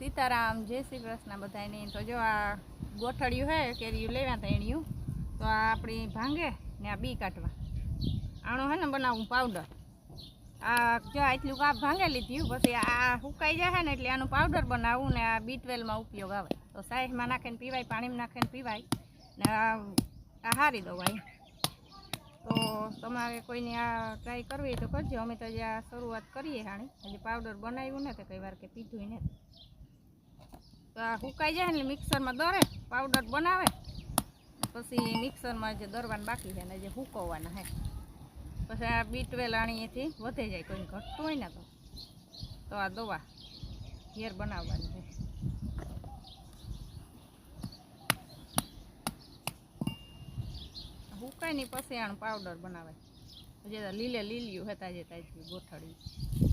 સીતારામ, જય શ્રી કૃષ્ણ બધાને। તો જો આ ગોઠડિયું હે કેરીયું લેવા તણિયું, તો આ આપણી ભાંગે ને આ બી કાઢવા આણો હે ને બનાવું પાવડર। આ જો આટલું કાપ ભાંગે લીધું, પછી આ સુકાઈ જાય ને એટલે આનું પાવડર બનાવું ને આ B12માં ઉપયોગ આવે। તો સાઈઝમાં નાખીને પીવાય, પાણીમાં નાખીને પીવાય ને આ હારી દવાય। તો તમારે કોઈને આ ટ્રાય કરવી તો કરજો। અમે તો જે આ શરૂઆત કરીએ હાણી, હજી પાવડર બનાવ્યું ને તો કઈ વાર કે પીધું ને। તો આ સુકાઈ જાય ને મિક્સરમાં દરે પાવડર બનાવે, પછી મિક્સરમાં જે દરવાનું બાકી છે ને જે સૂકવવાના હે, પછી આ B12 આણીએથી વધે જાય, કોઈને ઘટતું હોય ને તો આ દવા ઘેર બનાવવાની છે। સુકાય ને પછી આનું પાવડર બનાવાય, જે લીલે લીલિયું હે તાજે તાજું ગોઠળ્યું।